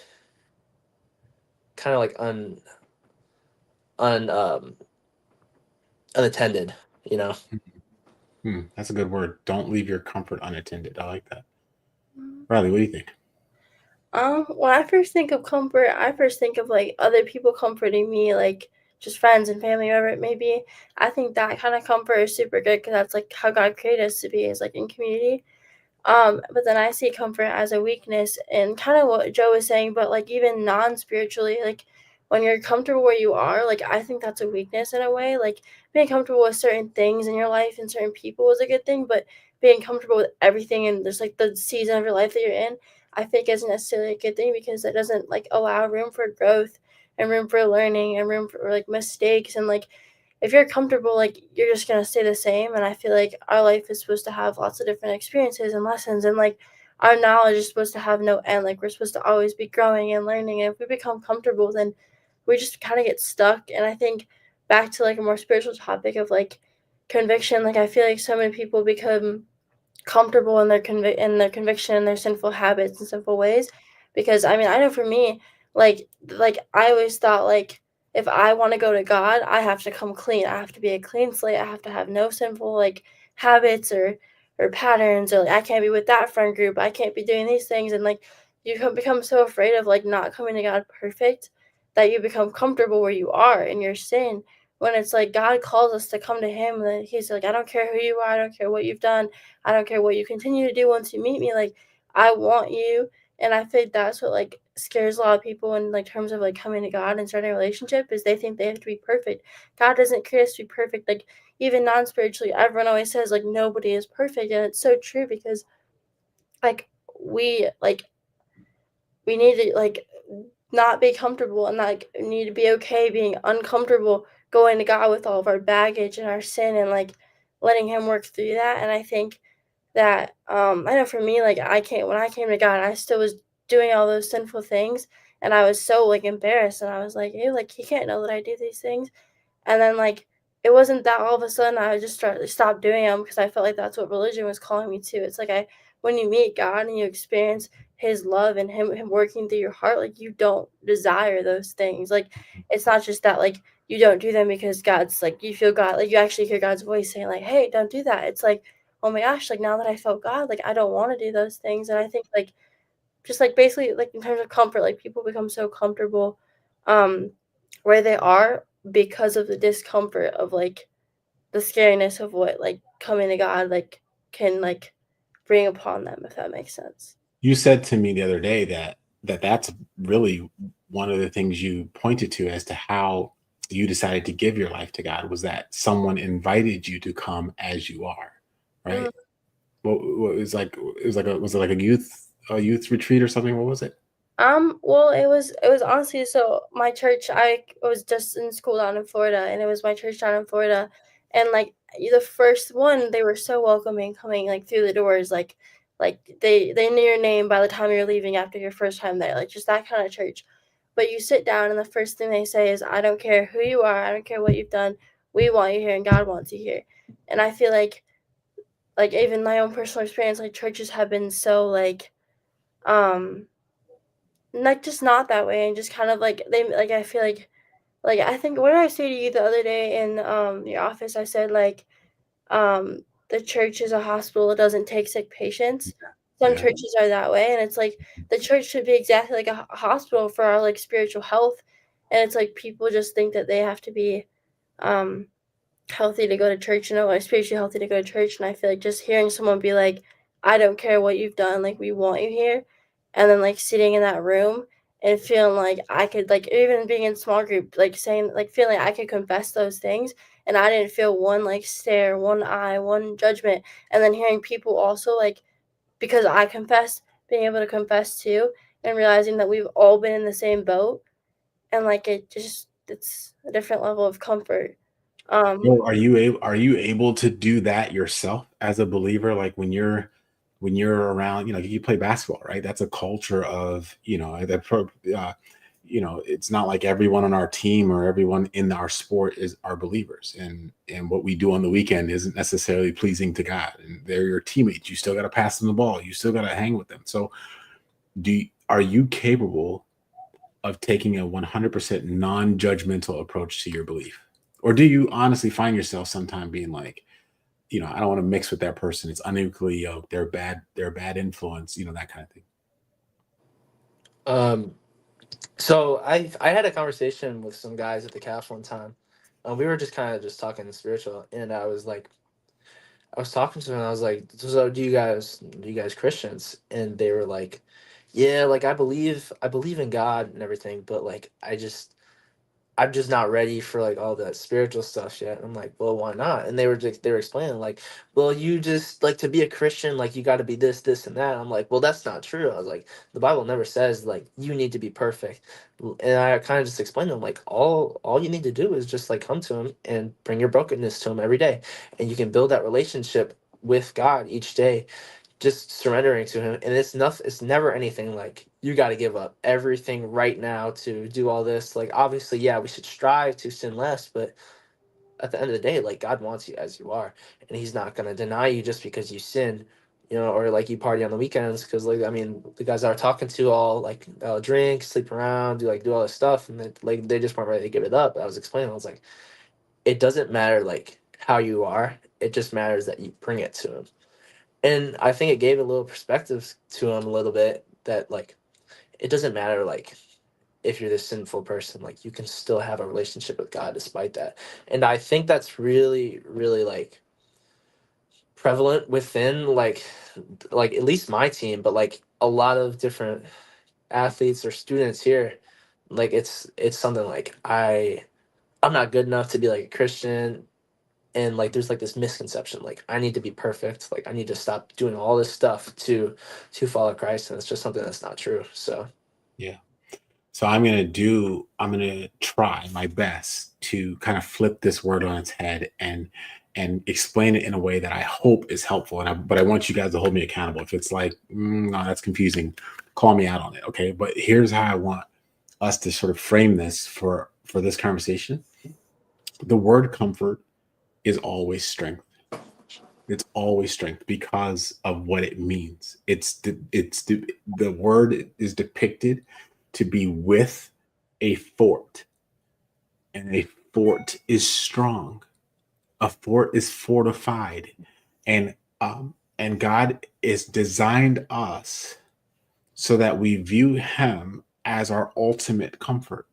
kind of like un unattended, you know. Mm. That's a good word. Don't leave your comfort unattended. I like that. Mm. Riley, what do you think? When I first think of comfort, I first think of like other people comforting me, like just friends and family, whatever it may be. I think that kind of comfort is super good because that's like how God created us to be, is like in community. But then I see comfort as a weakness, and kind of what Joe was saying, but like even non-spiritually, like when you're comfortable where you are, like I think that's a weakness in a way. Like being comfortable with certain things in your life and certain people is a good thing, but being comfortable with everything and just like the season of your life that you're in, I think isn't necessarily a good thing, because it doesn't like allow room for growth and room for learning and room for like mistakes. And like if you're comfortable, like you're just gonna stay the same. And I feel like our life is supposed to have lots of different experiences and lessons, and like our knowledge is supposed to have no end. Like we're supposed to always be growing and learning. And if we become comfortable, then we just kind of get stuck. And I think back to like a more spiritual topic of like conviction, like I feel like so many people become comfortable in their conviction and their sinful habits and sinful ways, because I mean I know for me, like I always thought like if I want to go to God, I have to come clean. I have to be a clean slate. I have to have no sinful like habits or patterns, or like I can't be with that friend group. I can't be doing these things. And like you become so afraid of like not coming to God perfect that you become comfortable where you are in your sin, when it's like God calls us to come to him, and he's like, I don't care who you are, I don't care what you've done, I don't care what you continue to do once you meet me. Like, I want you. And I think that's what like scares a lot of people in like terms of like coming to God and starting a relationship, is they think they have to be perfect. God doesn't create us to be perfect. Like even non-spiritually, everyone always says like nobody is perfect, and it's so true, because like we like we need to like not be comfortable, and like need to be okay being uncomfortable going to God with all of our baggage and our sin, and like letting him work through that. And I think that I know for me, like when I came to God, I still was doing all those sinful things, and I was so like embarrassed, and I was like, "Ew, like he can't know that I do these things." And then like it wasn't that all of a sudden I just started stopped doing them, because I felt like that's what religion was calling me to. It's like I when you meet God and you experience his love and him working through your heart, like you don't desire those things. Like it's not just that like you don't do them because God's like you feel God, like you actually hear God's voice saying like, "Hey, don't do that." It's like, oh my gosh, like now that I felt God, like I don't want to do those things. And I think like just like basically like in terms of comfort, like people become so comfortable um where they are because of the discomfort of like the scariness of what like coming to God like can like bring upon them, if that makes sense. You said to me the other day that's really one of the things you pointed to as to how you decided to give your life to God, was that someone invited you to come as you are, Mm, right? What was like it was like was it like a youth retreat or something? What was it? Well, it was honestly, so my church, I was just in school down in Florida, and it was my church down in Florida, and like the first one, they were so welcoming coming like through the doors, like they knew your name by the time you're leaving after your first time there, like just that kind of church. But you sit down, and the first thing they say is, "I don't care who you are, I don't care what you've done, we want you here, and God wants you here." And I feel like even my own personal experience, like churches have been so um like, just not that way, and just kind of, like, they like, I feel like, I think what did I say to you the other day in, your office? I said, "The church is a hospital, it doesn't take sick patients." Some Yeah. churches are that way, and it's like, the church should be exactly like a hospital for our, like, spiritual health, and it's like people just think that they have to be, um healthy to go to church, or spiritually healthy to go to church. And I feel like just hearing someone be like, "I don't care what you've done, like we want you here," and then like sitting in that room and feeling like I could like even being in small group, like saying like feeling I could confess those things, and I didn't feel one like stare, one eye, one judgment, and then hearing people also like because I confessed, being able to confess too, and realizing that we've all been in the same boat, and like it's a different level of comfort. Um, Well, are you able to do that yourself as a believer? Like when you're around, you play basketball, right? That's a culture of, it's not like everyone on our team or everyone in our sport is our believers, and what we do on the weekend isn't necessarily pleasing to God. And they're your teammates. You still got to pass them the ball. You still got to hang with them. So, are you capable of taking a 100% non-judgmental approach to your belief? Or do you honestly find yourself sometime being like, I don't want to mix with that person. It's unequally yoked. They're a bad influence, that kind of thing. Um, so I had a conversation with some guys at the calf one time. We were just kind of just talking spiritual, and I was talking to them, and I was like, "So do you guys Christians?" And they were like, "Yeah, like I believe in God and everything, but like I'm just not ready for like all that spiritual stuff yet." I'm like, "Well, why not?" And they were explaining like, "Well, you just like to be a Christian, like you got to be this, this, and that." I'm like, "Well, that's not true." I was like, "The Bible never says like you need to be perfect." And I kind of just explained to them like all you need to do is just like come to him and bring your brokenness to him every day, and you can build that relationship with God each day, just surrendering to him. And it's never anything like you got to give up everything right now to do all this. Like obviously, yeah, we should strive to sin less, but at the end of the day, like God wants you as you are, and he's not going to deny you just because you sin, or like you party on the weekends. Because like I mean the guys I were talking to all like drink, sleep around, do all this stuff, and then like they just weren't ready to give it up. I was explaining, I was like, it doesn't matter like how you are, it just matters that you bring it to him. And I think it gave a little perspective to him a little bit that like it doesn't matter like if you're this sinful person, like you can still have a relationship with God despite that. And I think that's really, really like prevalent within like at least my team, but like a lot of different athletes or students here. Like it's something like I'm not good enough to be like a Christian, and like there's like this misconception like I need to be perfect, like I need to stop doing all this stuff to follow Christ, and it's just something that's not true. So Yeah. So I'm gonna try my best to kind of flip this word on its head and explain it in a way that I hope is helpful. But I want you guys to hold me accountable. If it's like, no, that's confusing, call me out on it. Okay. But here's how I want us to sort of frame this for this conversation. The word comfort is always strength. It's always strength because of what it means. The word is depicted to be with a fort, and a fort is strong. A fort is fortified, and God is designed us so that we view Him as our ultimate comfort,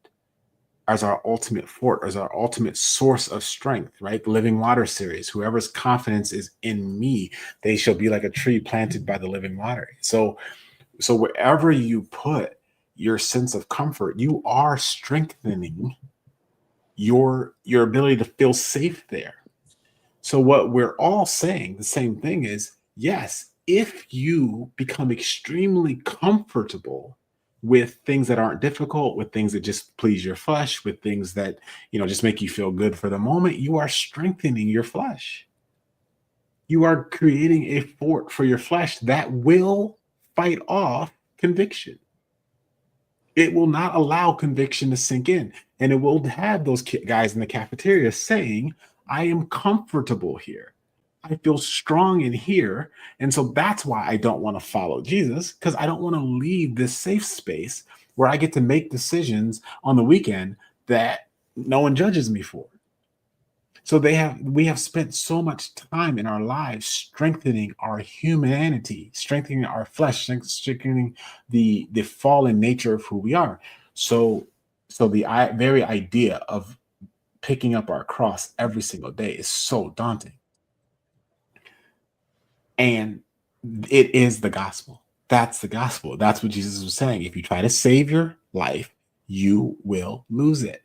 as our ultimate fort, as our ultimate source of strength, right? The Living Water series. Whoever's confidence is in me, they shall be like a tree planted by the living water. So wherever you put your sense of comfort, you are strengthening your ability to feel safe there. So what we're all saying, the same thing is, yes, if you become extremely comfortable with things that aren't difficult, with things that just please your flesh, with things that, just make you feel good for the moment, you are strengthening your flesh. You are creating a fort for your flesh that will fight off conviction. It will not allow conviction to sink in. And it will have those guys in the cafeteria saying, I am comfortable here. I feel strong in here. And so that's why I don't want to follow Jesus, because I don't want to leave this safe space where I get to make decisions on the weekend that no one judges me for. So we have spent so much time in our lives strengthening our humanity, strengthening our flesh, strengthening the fallen nature of who we are. So the very idea of picking up our cross every single day is so daunting. And it is the gospel. That's the gospel. That's what Jesus was saying. If you try to save your life, you will lose it,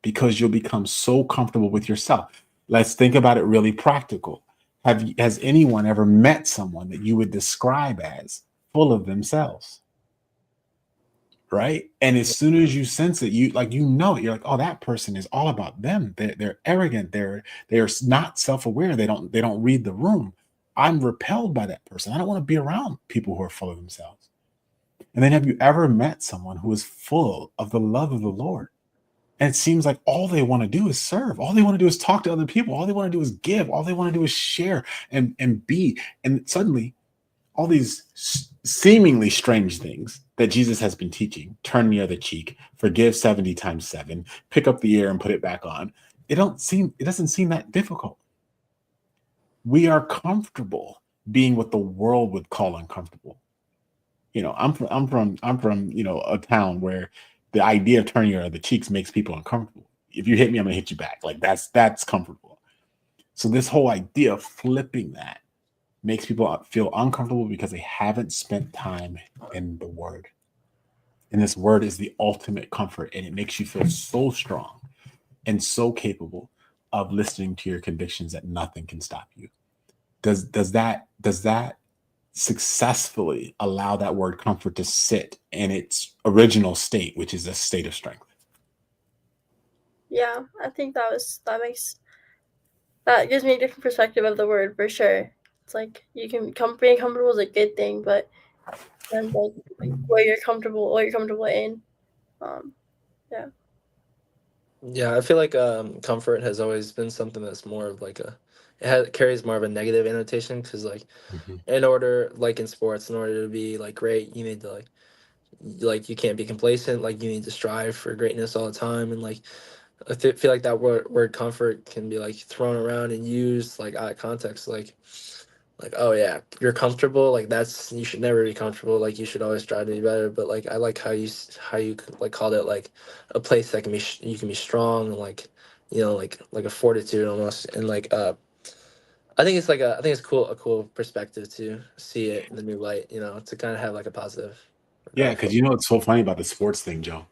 because you'll become so comfortable with yourself. Let's think about it really practical. Has anyone ever met someone that you would describe as full of themselves? Right? And as soon as you sense it, you're like, oh, that person is all about them. They're arrogant. They're not self-aware. They don't read the room. I'm repelled by that person. I don't want to be around people who are full of themselves. And then have you ever met someone who is full of the love of the Lord? And it seems like all they want to do is serve. All they want to do is talk to other people. All they want to do is give. All they want to do is share and be. And suddenly, all these seemingly strange things that Jesus has been teaching, turn the other cheek, forgive 70 times 7, pick up the ear and put it back on. It doesn't seem that difficult. We are comfortable being what the world would call uncomfortable. I'm from a town where the idea of turning your other cheeks makes people uncomfortable. If you hit me, I'm gonna hit you back. Like that's comfortable. So this whole idea of flipping that makes people feel uncomfortable because they haven't spent time in the Word. And this Word is the ultimate comfort, and it makes you feel so strong and so capable of listening to your convictions that nothing can stop you. Does that successfully allow that word comfort to sit in its original state, which is a state of strength? Yeah, I think that gives me a different perspective of the word for sure. It's like you can being comfortable is a good thing, but then like what you're comfortable in. Yeah. Yeah, I feel like comfort has always been something that's more of like it carries more of a negative annotation, because like in order, like in sports, in order to be like great, you need to like you can't be complacent, like you need to strive for greatness all the time. And like feel like that word comfort can be like thrown around and used like out of context, like, oh yeah, you're comfortable, like that's, you should never be comfortable, like you should always strive to be better. But like I like how you like called it like a place that can be you can be strong, and like like a fortitude almost. And like I think it's I think it's a cool perspective to see it in the new light, to kind of have like a positive Yeah, regard for because it. what's so funny about the sports thing, Joe?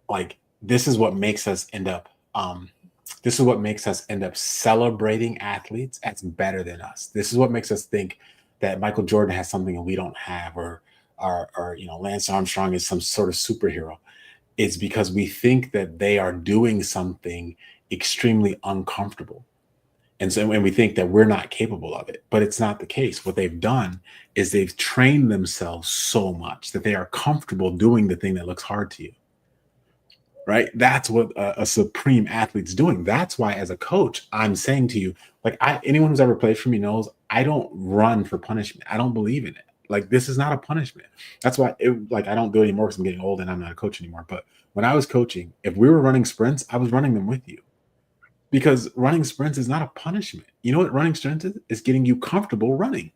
Like this is what makes us end up celebrating athletes as better than us. This is what makes us think that Michael Jordan has something that we don't have, or Lance Armstrong is some sort of superhero. It's because we think that they are doing something extremely uncomfortable. And so when we think that we're not capable of it, but it's not the case. What they've done is they've trained themselves so much that they are comfortable doing the thing that looks hard to you. Right? That's what a supreme athlete's doing. That's why, as a coach, I'm saying to you, like anyone who's ever played for me knows I don't run for punishment. I don't believe in it. Like this is not a punishment. That's why I don't do it anymore because I'm getting old and I'm not a coach anymore. But when I was coaching, if we were running sprints, I was running them with you, because running sprints is not a punishment. You know what running sprints is? It's getting you comfortable running.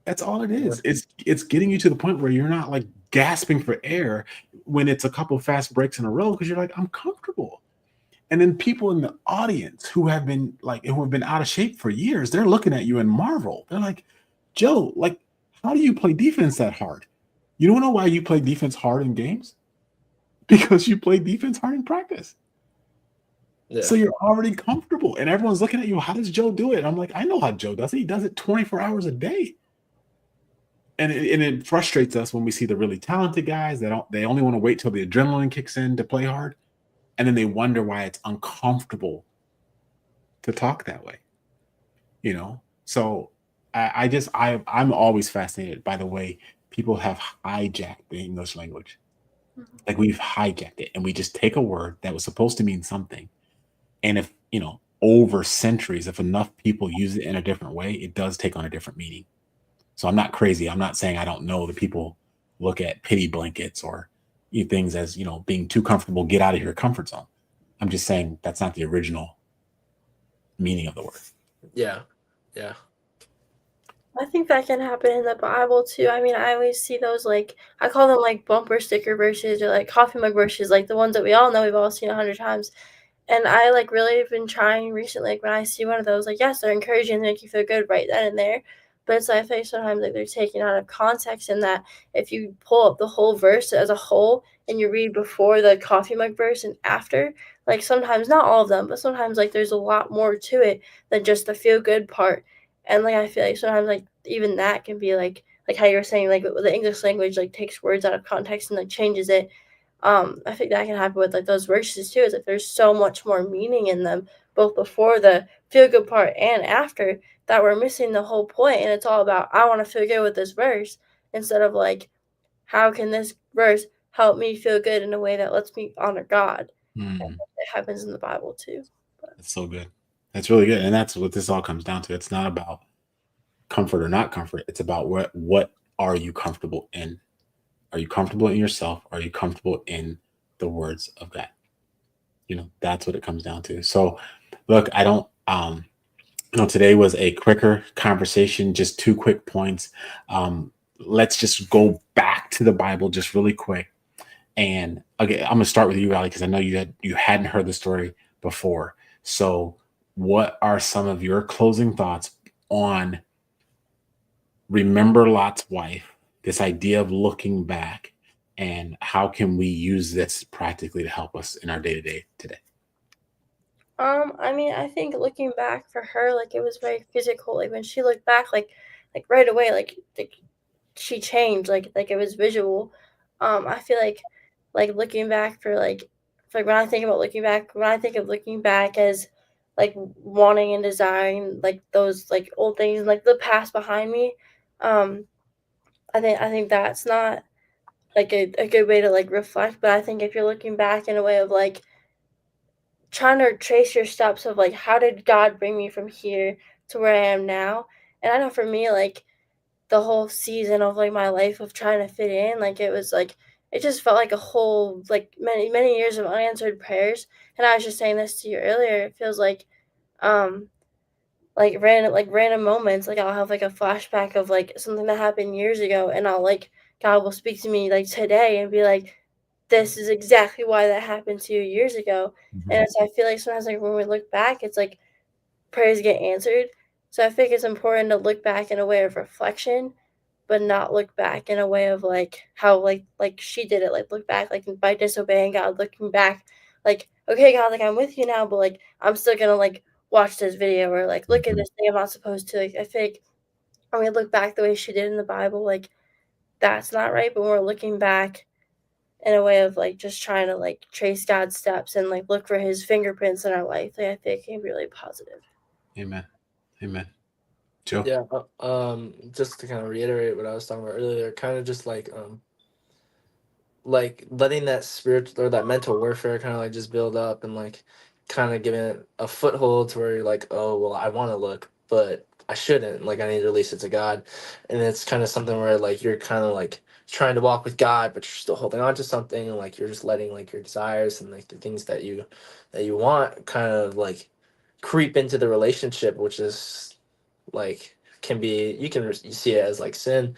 That's all it is. It's getting you to the point where you're not like gasping for air when it's a couple fast breaks in a row, because you're like, I'm comfortable. And then people in the audience who have been out of shape for years, they're looking at you and marvel. They're like, Joe, like, how do you play defense that hard? You don't know why you play defense hard in games? Because you play defense hard in practice. Yeah. So you're already comfortable. And everyone's looking at you, how does Joe do it? I'm like, I know how Joe does it. He does it 24 hours a day. and it frustrates us when we see the really talented guys that they only want to wait till the adrenaline kicks in to play hard, and then they wonder why it's uncomfortable to talk that way. So I'm always fascinated by the way people have hijacked the English language. Mhm. Like we've hijacked it, and we just take a word that was supposed to mean something, and if over centuries, if enough people use it in a different way, it does take on a different meaning. So I'm not crazy. I'm not saying I don't know that people look at pity blankets or things as being too comfortable. Get out of your comfort zone. I'm just saying that's not the original meaning of the word. Yeah. Yeah. I think that can happen in the Bible too. I mean, I always see those like I call them like bumper sticker verses or like coffee mug verses, like the ones that we all know we've all seen 100 times. And I like really have been trying recently, like when I see one of those, like yes, they're encouraging, they make you feel good right then and there. But it's like I think sometimes like they're taken out of context in that if you pull up the whole verse as a whole and you read before the coffee mug verse and after, like sometimes not all of them, but sometimes like there's a lot more to it than just the feel good part. And like I feel like sometimes like even that can be like how you were saying, like the English language like takes words out of context and like changes it. I think that can happen with like those verses too. Is like there's so much more meaning in them, both before the feel good part and after, that we're missing the whole point. And it's all about I want to feel good with this verse instead of like how can this verse help me feel good in a way that lets me honor God. And it happens in the Bible too. But That's so good. That's really good, and that's what this all comes down to. It's not about comfort or not comfort. It's about what are you comfortable in? Are you comfortable in yourself? Are you comfortable in the words of God? That's what it comes down to. So, look, I don't. Today was a quicker conversation, just 2 quick points. Let's just go back to the Bible just really quick. And again, I'm gonna start with you, Ali, because I know you hadn't heard the story before. So, what are some of your closing thoughts on remember Lot's wife? This idea of looking back, and how can we use this practically to help us in our day to day today? I mean, I think looking back for her, like it was very physical. Like when she looked back, like right away, like she changed, like it was visual. I feel like looking back for when I think about looking back, when I think of looking back as like wanting and desiring like those like old things and like the past behind me, um, I think that's not like a good way to like reflect. But I think if you're looking back in a way of like trying to trace your steps of like how did God bring me from here to where I am now. And I know for me, like the whole season of like my life of trying to fit in, like it was like it just felt like a whole like many years of unanswered prayers. And I was just saying this to you earlier. It feels um like random moments. Like I'll have like a flashback of like something that happened years ago, and I'll like God will speak to me like today and be like, "This is exactly why that happened to you years ago." Mhm. And so I feel like sometimes like when we look back, it's like prayers get answered. So I think it's important to look back in a way of reflection, but not look back in a way of like how like she did it, like look back like by disobeying God, looking back like, okay, God, like I'm with you now, but like I'm still gonna like watch this video or like look at Mhm. this thing I'm not supposed to. Like I think when we look back the way she did in the Bible, like that's not right. But when we're looking back in a way of like just trying to like trace God's steps and like look for his fingerprints in our life, like I think it can be really positive. Amen. Amen. Joe. Yeah. Just to kind of reiterate what I was talking about earlier, kind of just like letting that spirit or that mental warfare kind of like just build up and like kind of giving it a foothold to where you're like, oh well, I want to look, but I shouldn't. Like I need to release it to God, and it's kind of something where like you're kind of like trying to walk with God, but you're still holding on to something, and like you're just letting like your desires and like the things that you want kind of like creep into the relationship, which is like can be you see it as like sin,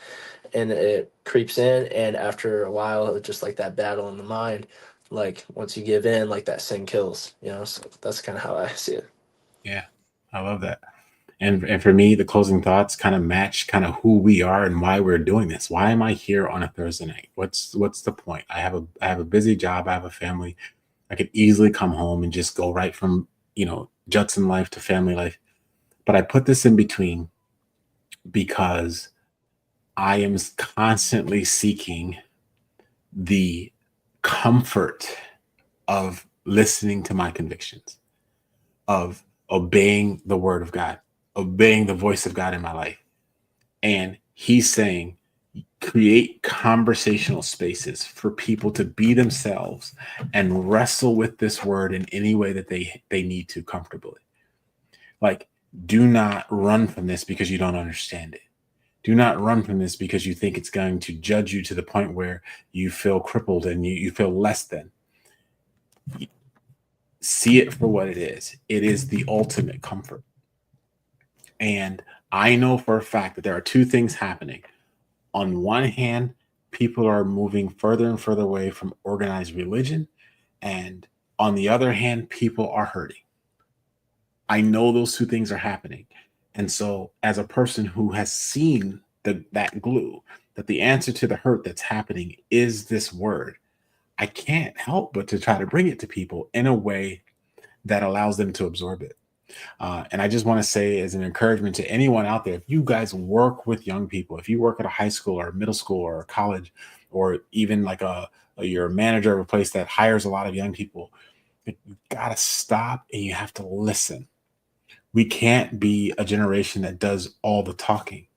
and it creeps in, and after a while it's just like that battle in the mind, like once you give in, like that sin kills, so that's kind of how I see it. Yeah, I love that. And for me, the closing thoughts kind of match kind of who we are and why we're doing this. Why am I here on a Thursday night? What's the point? I have a busy job. I have a family. I could easily come home and just go right from Judson life to family life. But I put this in between because I am constantly seeking the comfort of listening to my convictions, of obeying the word of God, obeying the voice of God in my life. And he's saying, create conversational spaces for people to be themselves and wrestle with this word in any way that they need to comfortably. Like, do not run from this because you don't understand it. Do not run from this because you think it's going to judge you to the point where you feel crippled and you feel less than. See it for what it is. It is the ultimate comfort. And I know for a fact that there are two things happening. On one hand, people are moving further and further away from organized religion. And on the other hand, people are hurting. I know those two things are happening. And so as a person who has seen that glue, that the answer to the hurt that's happening is this word, I can't help but to try to bring it to people in a way that allows them to absorb it. And I just want to say, as an encouragement to anyone out there, if you guys work with young people, if you work at a high school or middle school or a college, or even like you're a manager of a place that hires a lot of young people, you got to stop and you have to listen. We can't be a generation that does all the talking,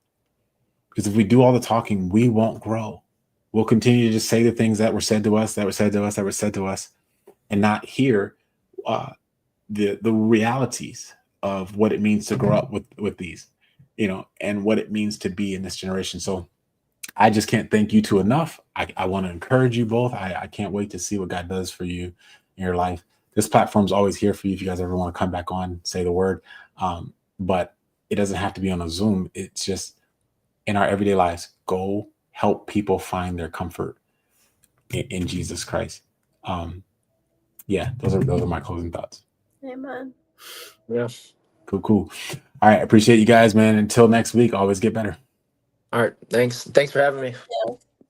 because if we do all the talking, we won't grow. We'll continue to just say the things that were said to us, and not hear the realities of what it means to grow up with these, and what it means to be in this generation. So I just can't thank you two enough. I want to encourage you both. I can't wait to see what God does for you in your life. This platform's always here for you if you guys ever want to come back on, say the word. But it doesn't have to be on a Zoom. It's just in our everyday lives. Go help people find their comfort in Jesus Christ. Those are my closing thoughts. Amen. Yeah. Cool. All right. I appreciate you guys, man. Until next week, always get better. All right. Thanks for having me. Yeah.